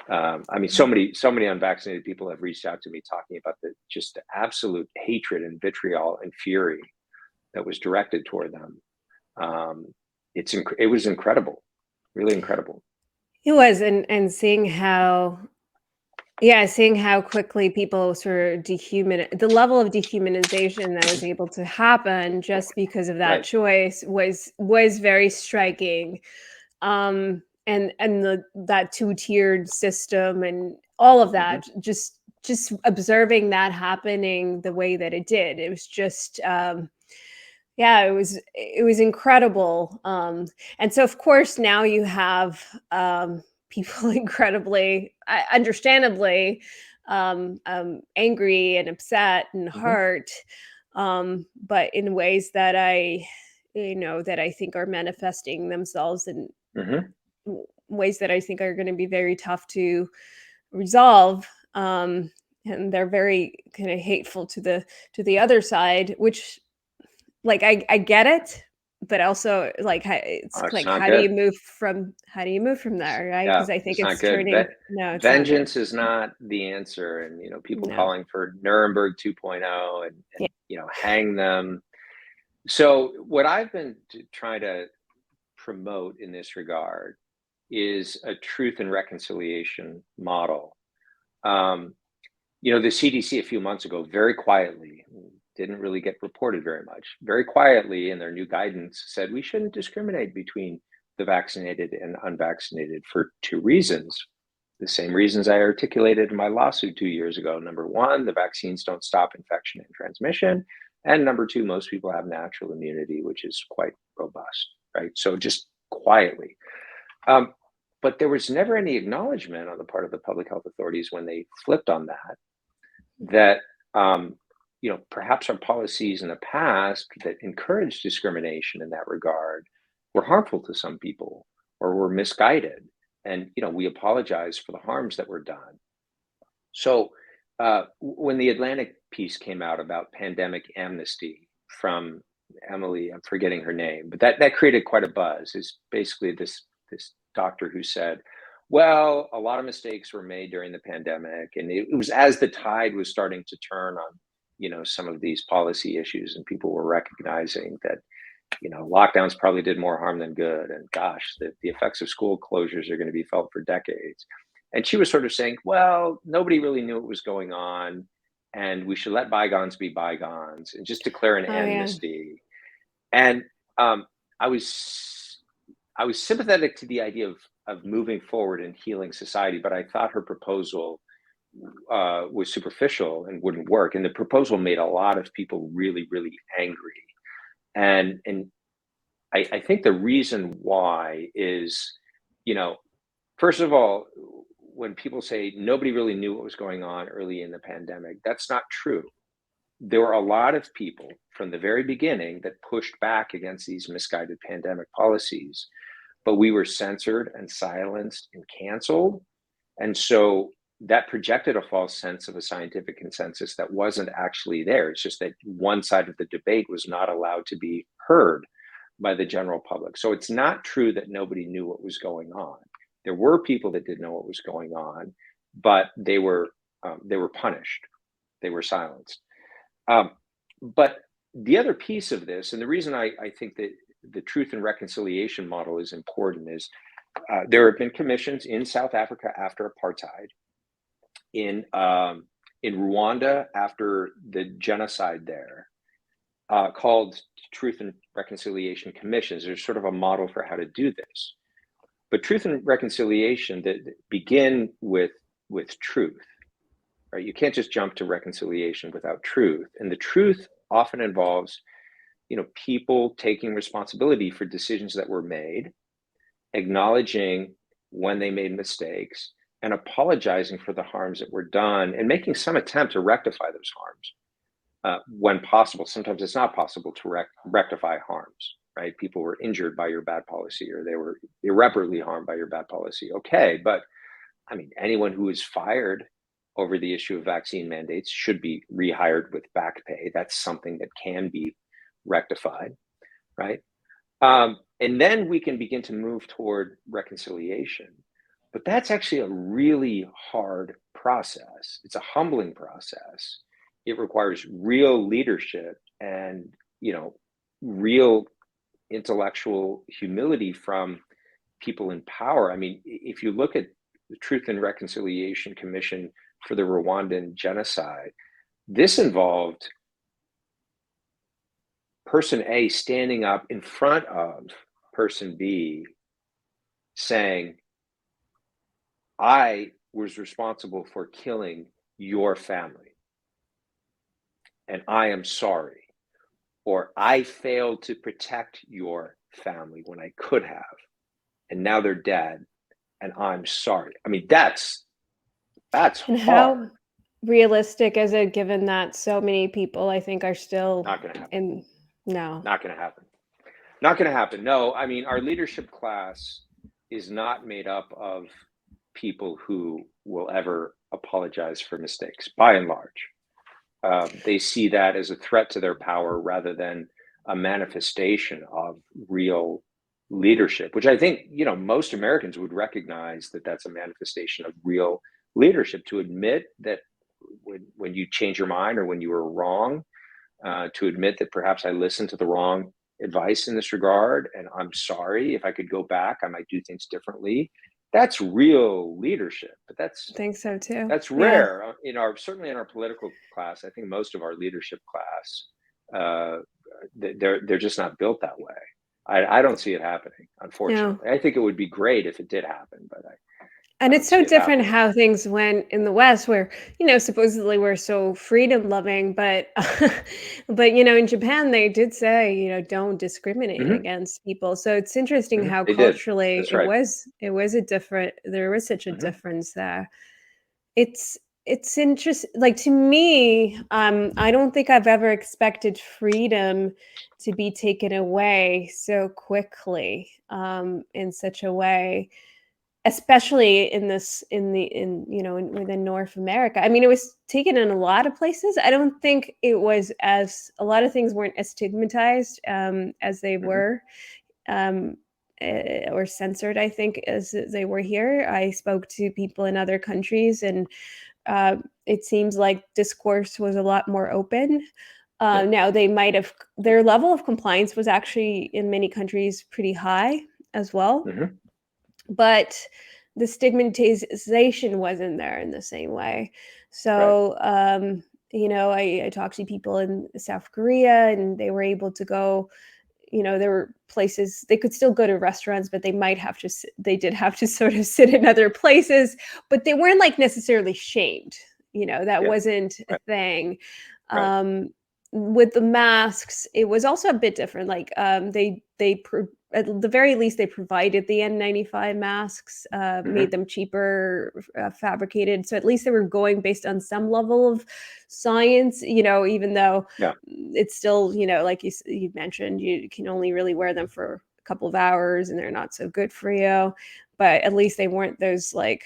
Speaker 2: I mean, so many unvaccinated people have reached out to me talking about just the absolute hatred and vitriol and fury that was directed toward them. It was incredible, really incredible.
Speaker 1: It was, and seeing how quickly people sort of the level of dehumanization that was able to happen just because of that
Speaker 2: Right.
Speaker 1: choice was very striking. And that two-tiered system and all of that, just observing that happening the way that it did, it was just it was incredible. And so of course now you have people incredibly, understandably, angry and upset and
Speaker 2: Hmm.
Speaker 1: hurt, but in ways that that I think are manifesting themselves in
Speaker 2: Hmm.
Speaker 1: ways that I think are going to be very tough to resolve. And they're very kind of hateful to the other side, which like I get it, but also like it's
Speaker 2: Oh, it's
Speaker 1: like
Speaker 2: not good.
Speaker 1: how do you move from there, right?
Speaker 2: Yeah,
Speaker 1: Because I think
Speaker 2: it's not
Speaker 1: it's
Speaker 2: good.
Speaker 1: turning. No, it's not good.
Speaker 2: Vengeance is not the answer. And, people
Speaker 1: No.
Speaker 2: calling for Nuremberg 2.0
Speaker 1: Yeah.
Speaker 2: and hang them. So what I've been trying to promote in this regard is a truth and reconciliation model. Um, the CDC a few months ago, very quietly, didn't really get reported very much, very quietly in their new guidance said we shouldn't discriminate between the vaccinated and unvaccinated for two reasons. The same reasons I articulated in my lawsuit 2 years ago. Number one, the vaccines don't stop infection and transmission. And number two, most people have natural immunity, which is quite robust, right? So just quietly. Um, but there was never any acknowledgement on the part of the public health authorities when they flipped on that perhaps our policies in the past that encouraged discrimination in that regard were harmful to some people or were misguided. And, we apologize for the harms that were done. So when the Atlantic piece came out about pandemic amnesty from Emily, I'm forgetting her name, but that created quite a buzz. Is basically this doctor who said, well, a lot of mistakes were made during the pandemic, and it was as the tide was starting to turn on, some of these policy issues, and people were recognizing that lockdowns probably did more harm than good. And gosh, the effects of school closures are going to be felt for decades. And she was sort of saying, well, nobody really knew what was going on. And we should let bygones be bygones and just declare an
Speaker 1: Oh yeah.
Speaker 2: amnesty. And um, I was I was sympathetic to the idea of moving forward and healing society, but I thought her proposal was superficial and wouldn't work. And the proposal made a lot of people really, really angry. And I think the reason why is, you know, first of all, when people say nobody really knew what was going on early in the pandemic, that's not true. There were a lot of people from the very beginning that pushed back against these misguided pandemic policies, but we were censored and silenced and canceled. And so that projected a false sense of a scientific consensus that wasn't actually there. It's just that one side of the debate was not allowed to be heard by the general public. So it's not true that nobody knew what was going on. There were people that did know what was going on, but they were punished. They were silenced. Um, but the other piece of this, and the reason I think that the truth and reconciliation model is important, is there have been commissions in South Africa after apartheid, in Rwanda after the genocide there, called Truth and Reconciliation Commissions. There's sort of a model for how to do this. But truth and reconciliation that begin with truth, right? You can't just jump to reconciliation without truth. And the truth often involves, people taking responsibility for decisions that were made, acknowledging when they made mistakes, and apologizing for the harms that were done and making some attempt to rectify those harms when possible. Sometimes it's not possible to rectify harms, right? People were injured by your bad policy, or they were irreparably harmed by your bad policy. Okay, but I mean, anyone who is fired over the issue of vaccine mandates should be rehired with back pay. That's something that can be rectified, right? And then we can begin to move toward reconciliation. But that's actually a really hard process. It's a humbling process. It requires real leadership and, real intellectual humility from people in power. I mean, if you look at the Truth and Reconciliation Commission for the Rwandan genocide, this involved person A standing up in front of person B saying, I was responsible for killing your family, and I am sorry. Or I failed to protect your family when I could have, and now they're dead, and I'm sorry. I mean, that's
Speaker 1: And
Speaker 2: hard.
Speaker 1: how realistic is it given that so many people, I think, are still
Speaker 2: Not going to happen.
Speaker 1: in no.
Speaker 2: Not going to happen. Not going to happen. No, I mean, our leadership class is not made up of people who will ever apologize for mistakes, by and large. They see that as a threat to their power rather than a manifestation of real leadership, which I think, most Americans would recognize that that's a manifestation of real leadership, to admit that when you change your mind or when you were wrong, to admit that perhaps I listened to the wrong advice in this regard, and I'm sorry. If I could go back, I might do things differently. That's real leadership, but
Speaker 1: I think so too.
Speaker 2: that's
Speaker 1: Yeah.
Speaker 2: rare certainly in our political class. I think most of our leadership class, uh, they're just not built that way. I don't see it happening,
Speaker 1: No.
Speaker 2: unfortunately. I think it would be great if it did happen, but I
Speaker 1: And
Speaker 2: don't
Speaker 1: it's so
Speaker 2: see it
Speaker 1: different
Speaker 2: happening.
Speaker 1: how things went in the West where, supposedly we're so freedom loving, but but in Japan they did say, don't discriminate
Speaker 2: Hmm.
Speaker 1: against people. So it's interesting
Speaker 2: Hmm.
Speaker 1: how
Speaker 2: They did.
Speaker 1: culturally
Speaker 2: That's right.
Speaker 1: it was a different there was such a
Speaker 2: Hmm.
Speaker 1: difference there. It's it's interesting, like, to me, I don't think I've ever expected freedom to be taken away so quickly, in such a way, especially in this in, within North America. I mean, it was taken in a lot of places. I don't think it was as a lot of things weren't as stigmatized, as they
Speaker 2: Hmm.
Speaker 1: were, um, or censored, I think, as they were here. I spoke to people in other countries, and it seems like discourse was a lot more open.
Speaker 2: Yeah.
Speaker 1: Now they might have their level of compliance was actually in many countries pretty high as well,
Speaker 2: Hmm.
Speaker 1: but the stigmatization wasn't there in the same way.
Speaker 2: Right.
Speaker 1: So, I talked to people in South Korea, and they were able to go. There were places they could still go to restaurants, but they did have to sort of sit in other places, but they weren't like necessarily shamed. That
Speaker 2: Yeah.
Speaker 1: wasn't a
Speaker 2: Right.
Speaker 1: thing.
Speaker 2: Right.
Speaker 1: Um, with the masks, it was also a bit different. Like, at the very least, they provided the N95 masks, made
Speaker 2: Hmm.
Speaker 1: them cheaper, fabricated. So at least they were going based on some level of science, even though
Speaker 2: Yeah.
Speaker 1: it's still, like you mentioned, you can only really wear them for a couple of hours and they're not so good for you. But at least they weren't those like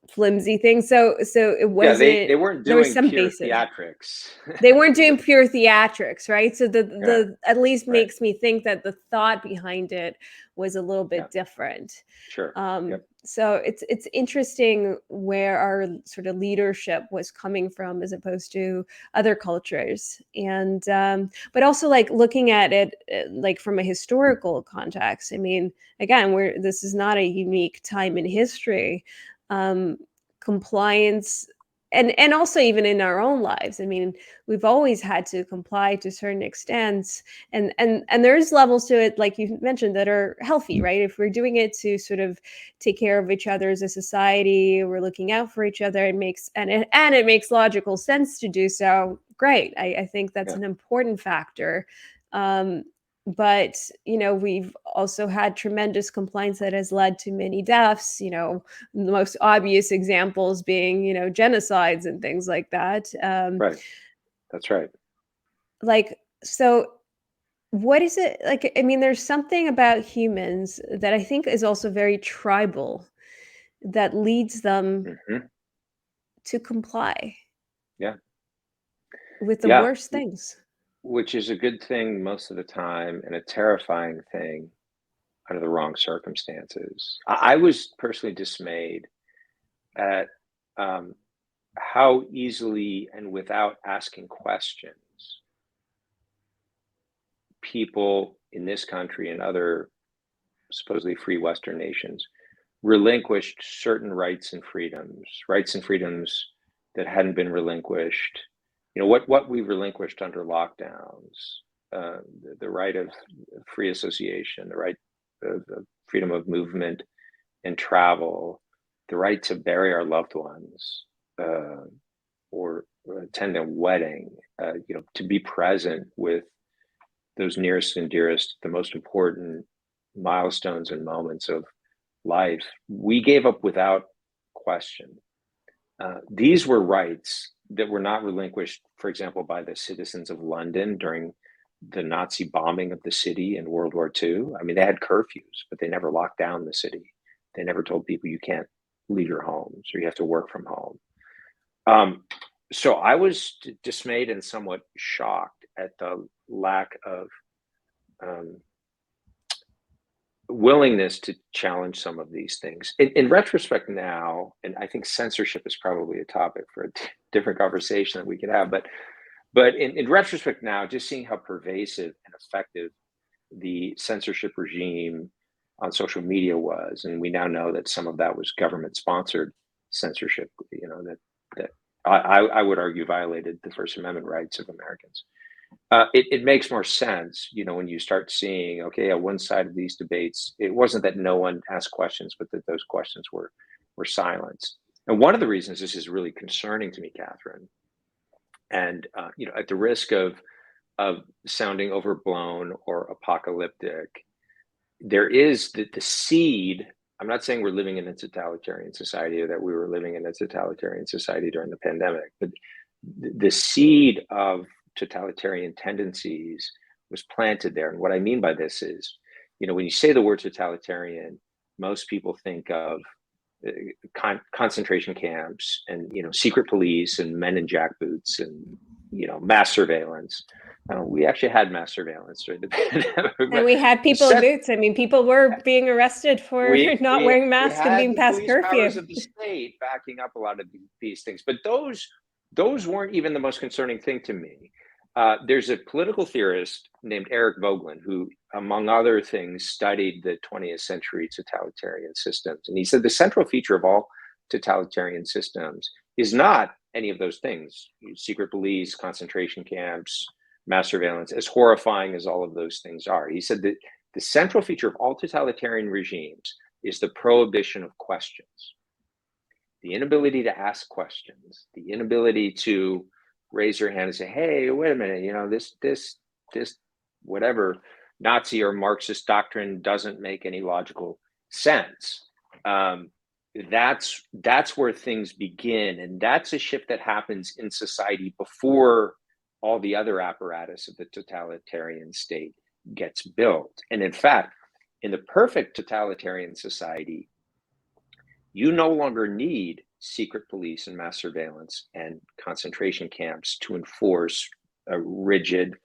Speaker 1: flimsy things. So it
Speaker 2: Yeah. They
Speaker 1: wasn't,
Speaker 2: weren't
Speaker 1: there was
Speaker 2: doing
Speaker 1: some
Speaker 2: pure
Speaker 1: basis.
Speaker 2: theatrics.
Speaker 1: They weren't
Speaker 2: It
Speaker 1: doing
Speaker 2: was.
Speaker 1: pure theatrics, right? So
Speaker 2: Yeah.
Speaker 1: the at least
Speaker 2: Right.
Speaker 1: makes me think that the thought behind it was a little
Speaker 2: Yeah.
Speaker 1: bit different.
Speaker 2: Sure. Yep.
Speaker 1: So it's interesting where our sort of leadership was coming from as opposed to other cultures, and but also like looking at it, like from a historical context. I mean, again, we're this is not a unique time in history. Um, Compliance, and also even in our own lives. I mean, we've always had to comply to certain extents, and there's levels to it, like you mentioned, that are healthy, right? If we're doing it to sort of take care of each other as a society, we're looking out for each other, it makes logical sense to do so. Great. I think that's
Speaker 2: Yeah.
Speaker 1: an important factor. Um, but we've also had tremendous compliance that has led to many deaths, the most obvious examples being, genocides and things like that.
Speaker 2: Right. That's right.
Speaker 1: Like, so what is it like? I mean, there's something about humans that I think is also very tribal that leads them
Speaker 2: Hmm.
Speaker 1: to comply
Speaker 2: Yeah.
Speaker 1: with the
Speaker 2: Yeah.
Speaker 1: worst things.
Speaker 2: Which is a good thing most of the time and a terrifying thing under the wrong circumstances. I was personally dismayed at um, how easily and without asking questions people in this country and other supposedly free Western nations relinquished certain rights and freedoms that hadn't been relinquished. What we relinquished under lockdowns, the right of free association, the right of freedom of movement and travel, the right to bury our loved ones, uh, or attend a wedding, to be present with those nearest and dearest, the most important milestones and moments of life, we gave up without question. These were rights that were not relinquished, for example, by the citizens of London during the Nazi bombing of the city in World War II. I mean, they had curfews, but they never locked down the city. They never told people you can't leave your homes or you have to work from home. So I was dismayed and somewhat shocked at the lack of willingness to challenge some of these things. In retrospect now, and I think censorship is probably a topic for a different conversation that we could have, but in retrospect now, just seeing how pervasive and effective the censorship regime on social media was, and we now know that some of that was government-sponsored censorship, that I would argue violated the First Amendment rights of Americans. It makes more sense, when you start seeing, okay, on one side of these debates, it wasn't that no one asked questions, but that those questions were silenced. And one of the reasons this is really concerning to me, Catherine, and at the risk of sounding overblown or apocalyptic, there is the seed. I'm not saying we're living in a totalitarian society or that we were living in a totalitarian society during the pandemic, but the seed of totalitarian tendencies was planted there. And what I mean by this is, when you say the word totalitarian, most people think of concentration camps and, secret police and men in jackboots and, mass surveillance. We actually had mass surveillance during the pandemic.
Speaker 1: And we had people in boots. I mean, people were being arrested for not wearing masks and being past curfew.
Speaker 2: Powers of the state backing up a lot of these things. But those weren't even the most concerning thing to me. There's a political theorist named Eric Voegelin who, among other things, studied the 20th century totalitarian systems. And he said the central feature of all totalitarian systems is not any of those things: secret police, concentration camps, mass surveillance, as horrifying as all of those things are. He said that the central feature of all totalitarian regimes is the prohibition of questions, the inability to ask questions, the inability to raise your hand and say, hey, wait a minute, this whatever Nazi or Marxist doctrine doesn't make any logical sense. That's where things begin. And that's a shift that happens in society before all the other apparatus of the totalitarian state gets built. And in fact, in the perfect totalitarian society, you no longer need secret police and mass surveillance and concentration camps to enforce a rigid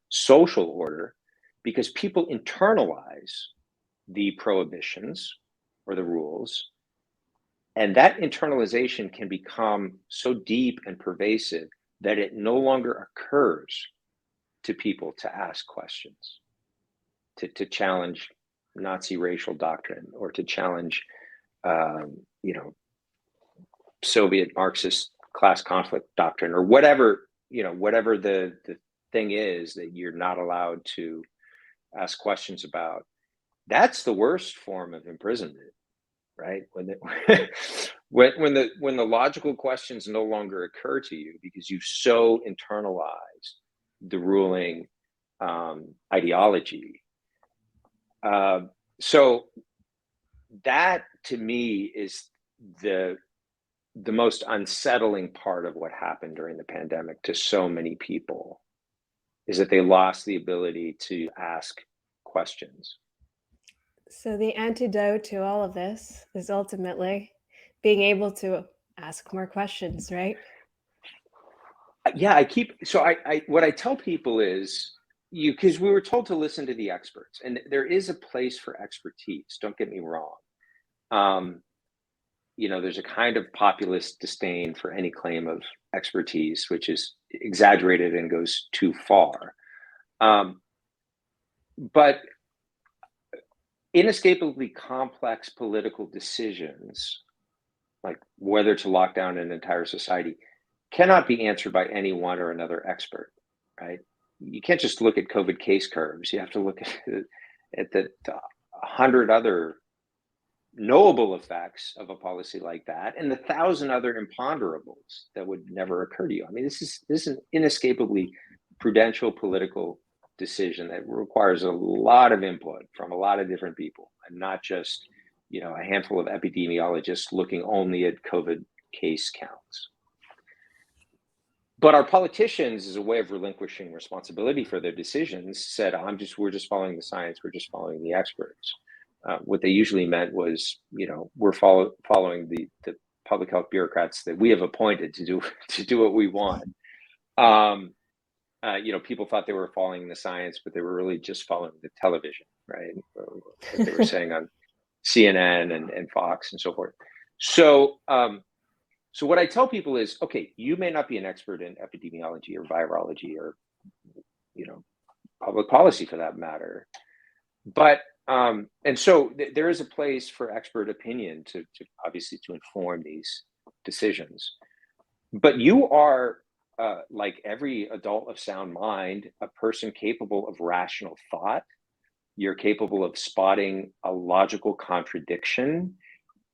Speaker 2: social order, because people internalize the prohibitions or the rules. And that internalization can become so deep and pervasive that it no longer occurs to people to ask questions, to challenge Nazi racial doctrine, or to challenge, Soviet Marxist class conflict doctrine, or whatever the thing is that you're not allowed to ask questions about. That's the worst form of imprisonment, right? When the logical questions no longer occur to you because you've so internalized the ruling ideology. So that, to me, is the most unsettling part of what happened during the pandemic to so many people, is that they lost the ability to ask questions.
Speaker 1: So the antidote to all of this is ultimately being able to ask more questions, right?
Speaker 2: Yeah, what I tell people is, because we were told to listen to the experts, and there is a place for expertise, don't get me wrong. There's a kind of populist disdain for any claim of expertise, which is exaggerated and goes too far. But inescapably complex political decisions, like whether to lock down an entire society, cannot be answered by any one or another expert, right? You can't just look at COVID case curves. You have to look at the 100 other knowable effects of a policy like that, and the 1,000 other imponderables that would never occur to you. I mean, this is an inescapably prudential political decision that requires a lot of input from a lot of different people, and not just a handful of epidemiologists looking only at COVID case counts. But our politicians, as a way of relinquishing responsibility for their decisions, said, we're just following the science, we're just following the experts. What they usually meant was, we're following the public health bureaucrats that we have appointed to do what we want. People thought they were following the science, but they were really just following the television, right? What they were saying on CNN and Fox and so forth. So what I tell people is, okay, you may not be an expert in epidemiology or virology or, public policy for that matter, but there is a place for expert opinion to obviously to inform these decisions. But you are, like every adult of sound mind, a person capable of rational thought. You're capable of spotting a logical contradiction.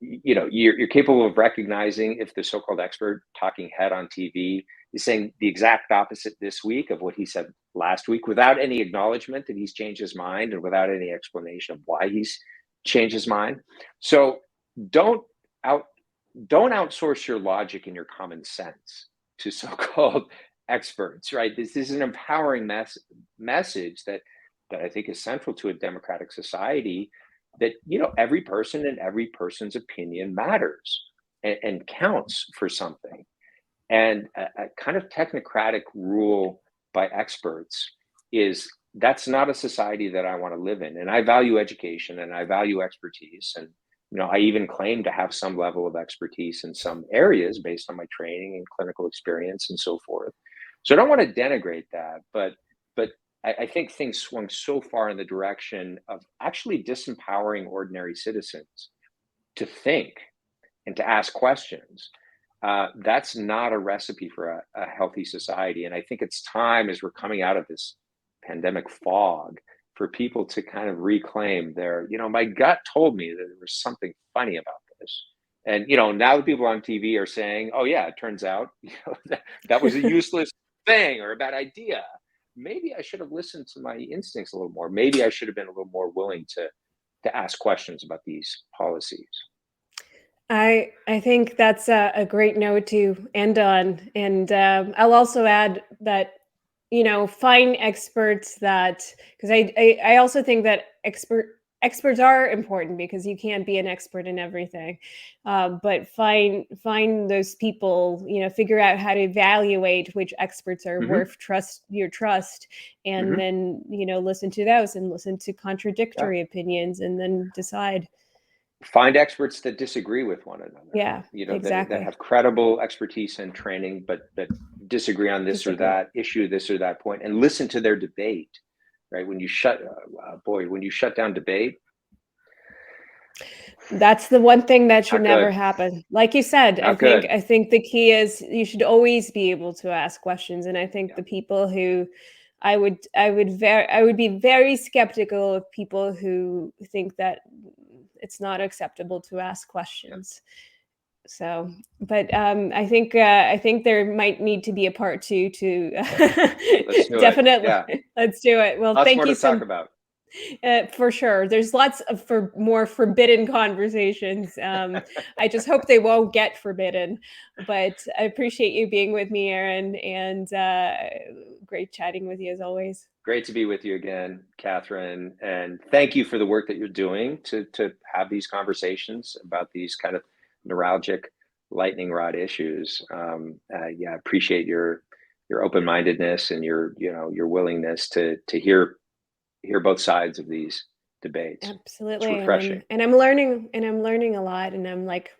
Speaker 2: You're capable of recognizing if the so-called expert talking head on TV is saying the exact opposite this week of what he said last week, without any acknowledgement that he's changed his mind and without any explanation of why he's changed his mind. So don't outsource your logic and your common sense to so-called experts, right? This is an empowering message that I think is central to a democratic society, that every person and every person's opinion matters and counts for something. And a kind of technocratic rule by experts that's not a society that I want to live in. And I value education and I value expertise. And I even claim to have some level of expertise in some areas based on my training and clinical experience and so forth. So I don't want to denigrate that, but I think things swung so far in the direction of actually disempowering ordinary citizens to think and to ask questions. That's not a recipe for a healthy society. And I think it's time, as we're coming out of this pandemic fog, for people to kind of reclaim their, my gut told me that there was something funny about this. And, now the people on TV are saying, oh yeah, it turns out that was a useless thing or a bad idea. Maybe I should have listened to my instincts a little more. Maybe I should have been a little more willing to ask questions about these policies.
Speaker 1: I think that's a great note to end on, and I'll also add that find experts that, because I also think that experts are important, because you can't be an expert in everything, but find those people, figure out how to evaluate which experts are worth your trust, and then listen to those and listen to contradictory opinions, and then decide.
Speaker 2: Find experts that disagree with one another.
Speaker 1: Yeah, exactly.
Speaker 2: That have credible expertise and training, but that disagree on this or that issue, this or that point, and listen to their debate. Right? When you shut down debate,
Speaker 1: that's the one thing that should never happen. Like you said, I think the key is you should always be able to ask questions, and I think the people who I would be very skeptical of people who think that it's not acceptable to ask questions. So, but I think there might need to be a part 2 to definitely. Let's do it. Well,
Speaker 2: lots
Speaker 1: thank
Speaker 2: more
Speaker 1: you
Speaker 2: to talk about.
Speaker 1: For sure. There's lots of more forbidden conversations. I just hope they won't get forbidden. But I appreciate you being with me, Aaron, and great chatting with you as always.
Speaker 2: Great to be with you again, Catherine. And thank you for the work that you're doing to have these conversations about these kind of neuralgic lightning rod issues. I appreciate your open-mindedness and your willingness to hear both sides of these debates.
Speaker 1: Absolutely.
Speaker 2: It's refreshing.
Speaker 1: And I'm learning a lot, and I'm like,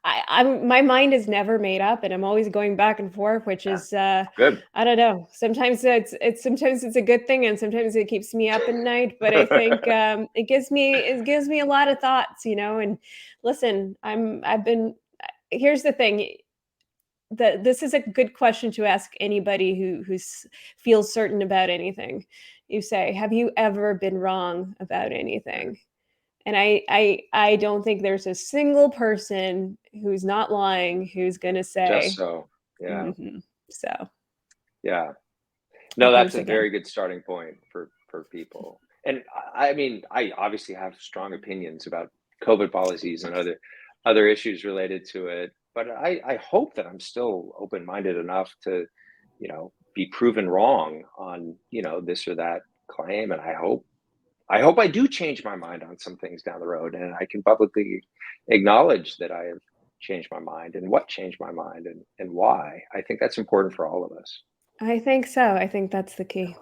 Speaker 1: my mind is never made up, and I'm always going back and forth, which is
Speaker 2: good.
Speaker 1: I don't know. Sometimes it's a good thing, and sometimes it keeps me up at night. But I think it gives me a lot of thoughts, And listen, here's the thing. This is a good question to ask anybody who feels certain about anything. You say, have you ever been wrong about anything? And I don't think there's a single person who's not lying who's going to say.
Speaker 2: Just so, yeah.
Speaker 1: So.
Speaker 2: Yeah. No, that's a very good starting point for people. And I mean, I obviously have strong opinions about COVID policies and other issues related to it. But I hope that I'm still open-minded enough to, be proven wrong on, this or that claim. And I hope I do change my mind on some things down the road, and I can publicly acknowledge that I have changed my mind and what changed my mind and why. I think that's important for all of us.
Speaker 1: I think so. I think that's the key.